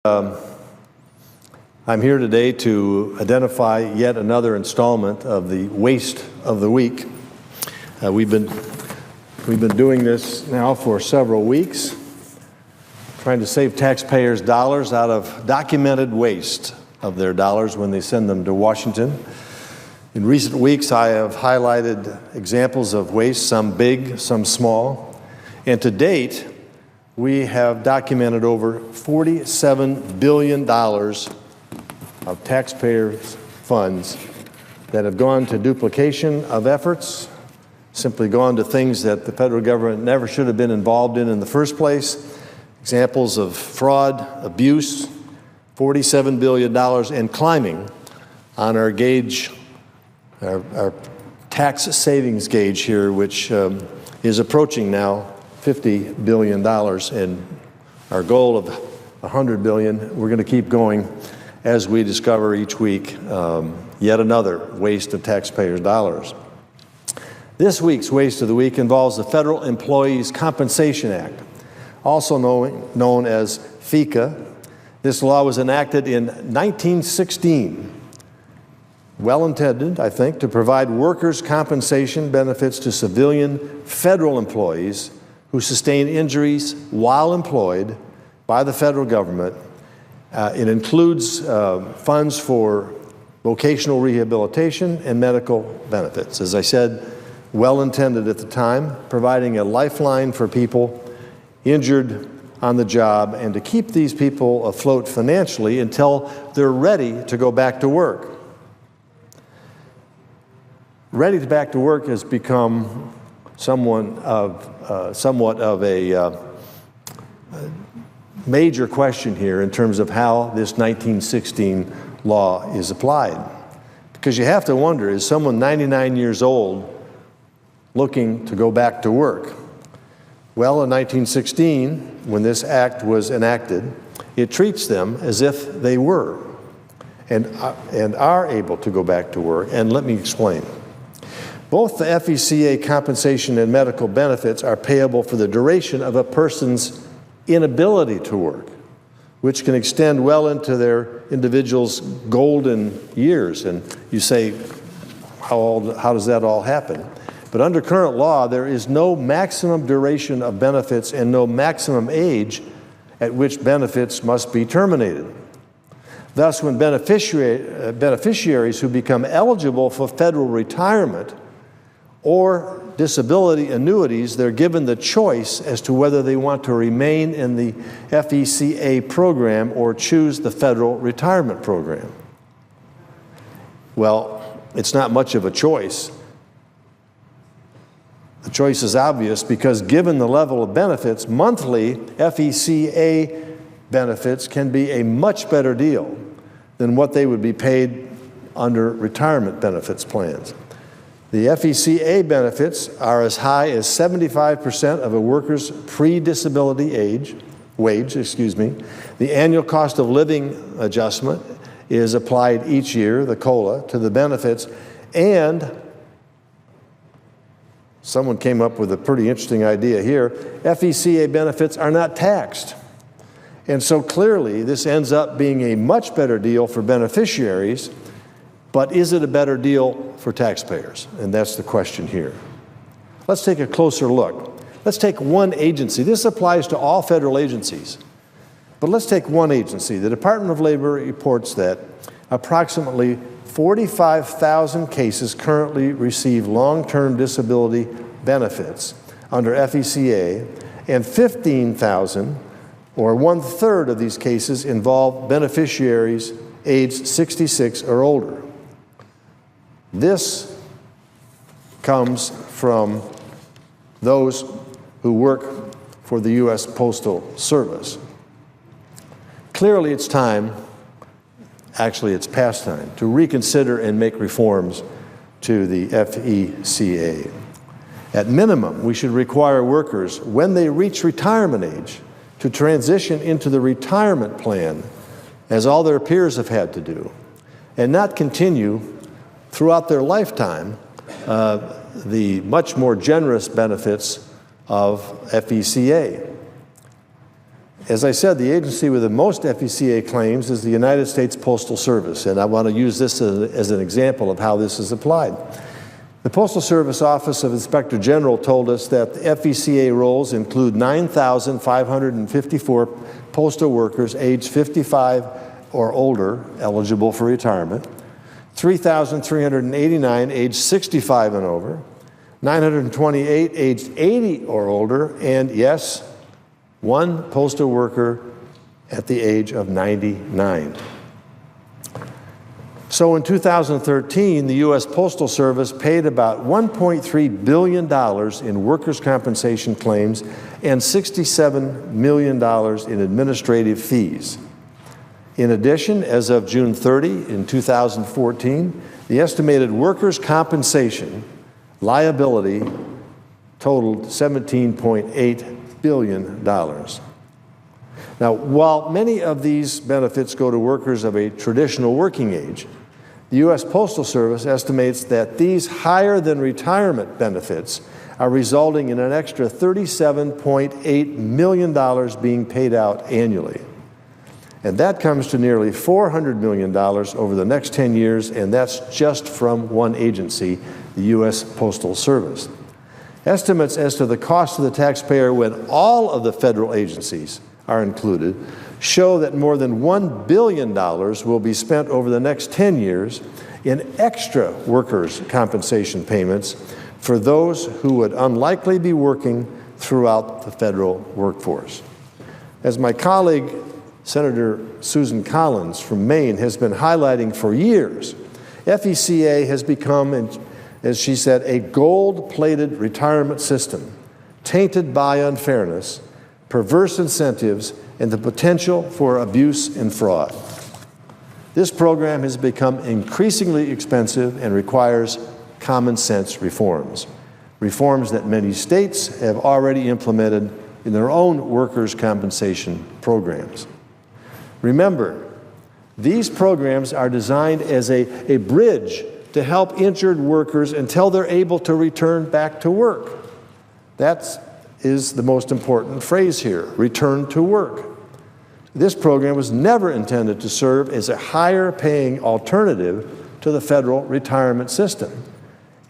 I'm here today to identify yet another installment of the Waste of the Week. We've been doing this now for several weeks, trying to save taxpayers dollars out of documented waste of their dollars when they send them to Washington. In recent weeks, I have highlighted examples of waste, some big, some small, and to date, we have documented over $47 billion of taxpayers' funds that have gone to duplication of efforts, simply gone to things that the federal government never should have been involved in the first place. Examples of fraud, abuse, $47 billion and climbing on our gauge, our tax savings gauge here, which is approaching now $50 billion, and our goal of $100 billion, we're going to keep going as we discover each week yet another waste of taxpayers' dollars. This week's Waste of the Week involves the Federal Employees Compensation Act, also known as FECA. This law was enacted in 1916. Well-intended, I think, to provide workers' compensation benefits to civilian federal employees who sustain injuries while employed by the federal government. It includes funds for vocational rehabilitation and medical benefits. As I said, well-intended at the time, providing a lifeline for people injured on the job and to keep these people afloat financially until they're ready to go back to work. Ready to back to work has become somewhat of a major question here in terms of how this 1916 law is applied. Because you have to wonder, is someone 99 years old looking to go back to work? Well, in 1916, when this act was enacted, it treats them as if they were and are able to go back to work. And let me explain. Both the FECA compensation and medical benefits are payable for the duration of a person's inability to work, which can extend well into their individual's golden years. And you say, how does that all happen? But under current law, there is no maximum duration of benefits and no maximum age at which benefits must be terminated. Thus, when beneficiaries who become eligible for federal retirement or disability annuities, they're given the choice as to whether they want to remain in the FECA program or choose the federal retirement program. Well, it's not much of a choice. The choice is obvious because given the level of benefits, monthly FECA benefits can be a much better deal than what they would be paid under retirement benefits plans. The FECA benefits are as high as 75% of a worker's pre-disability wage. The annual cost of living adjustment is applied each year, the COLA, to the benefits, and someone came up with a pretty interesting idea here. FECA benefits are not taxed. And so clearly this ends up being a much better deal for beneficiaries. But is it a better deal for taxpayers? And that's the question here. Let's take a closer look. Let's take one agency. This applies to all federal agencies. But let's take one agency. The Department of Labor reports that approximately 45,000 cases currently receive long-term disability benefits under FECA, and 15,000, or 1/3 of these cases, involve beneficiaries aged 66 or older. This comes from those who work for the U.S. Postal Service. Clearly, it's time, actually it's past time, to reconsider and make reforms to the FECA. At minimum, we should require workers, when they reach retirement age, to transition into the retirement plan, as all their peers have had to do, and not continue throughout their lifetime the much more generous benefits of FECA. As I said, the agency with the most FECA claims is the United States Postal Service, and I want to use this as an example of how this is applied. The Postal Service Office of Inspector General told us that the FECA rolls include 9,554 postal workers aged 55 or older eligible for retirement, 3,389 aged 65 and over, 928 aged 80 or older, and yes, one postal worker at the age of 99. So in 2013, the U.S. Postal Service paid about $1.3 billion in workers' compensation claims and $67 million in administrative fees. In addition, as of June 30 in 2014, the estimated workers' compensation liability totaled $17.8 billion. Now, while many of these benefits go to workers of a traditional working age, the U.S. Postal Service estimates that these higher-than-retirement benefits are resulting in an extra $37.8 million being paid out annually. And that comes to nearly $400 million over the next 10 years, and that's just from one agency, the U.S. Postal Service. Estimates as to the cost to the taxpayer when all of the federal agencies are included show that more than $1 billion will be spent over the next 10 years in extra workers' compensation payments for those who would unlikely be working throughout the federal workforce. As my colleague, Senator Susan Collins from Maine, has been highlighting for years, FECA has become, as she said, a gold-plated retirement system tainted by unfairness, perverse incentives, and the potential for abuse and fraud. This program has become increasingly expensive and requires common sense reforms, reforms that many states have already implemented in their own workers' compensation programs. Remember, these programs are designed as a bridge to help injured workers until they're able to return back to work. That is the most important phrase here, return to work. This program was never intended to serve as a higher-paying alternative to the federal retirement system.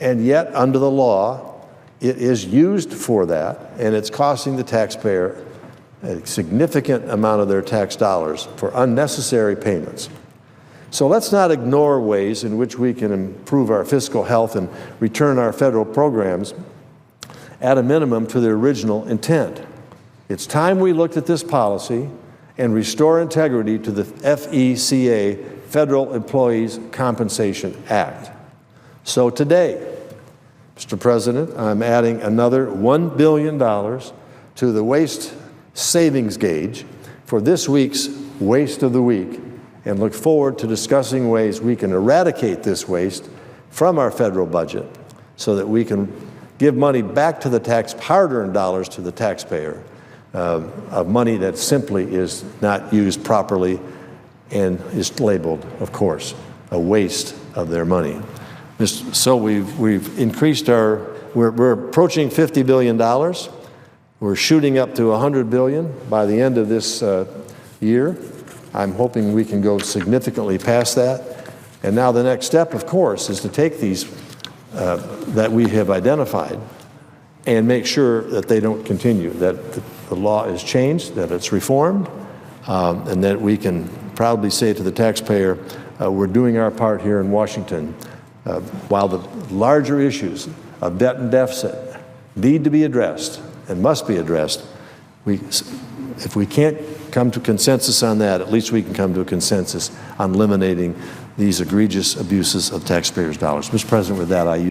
And yet, under the law, it is used for that, and it's costing the taxpayer a significant amount of their tax dollars for unnecessary payments. So let's not ignore ways in which we can improve our fiscal health and return our federal programs at a minimum to their original intent. It's time we looked at this policy and restore integrity to the FECA, Federal Employees Compensation Act. So today, Mr. President, I'm adding another $1 billion to the waste savings gauge for this week's Waste of the Week, and look forward to discussing ways we can eradicate this waste from our federal budget so that we can give money back to the hard-earned dollars to the taxpayer, of money that simply is not used properly and is labeled, of course, a waste of their money. So we've increased we're approaching $50 billion. We're shooting up to $100 billion by the end of this year. I'm hoping we can go significantly past that. And now the next step, of course, is to take these that we have identified and make sure that they don't continue, that the law is changed, that it's reformed, and that we can proudly say to the taxpayer, we're doing our part here in Washington, while the larger issues of debt and deficit need to be addressed and must be addressed. If we can't come to consensus on that, at least we can come to a consensus on eliminating these egregious abuses of taxpayers' dollars. Mr. President, with that, I yield.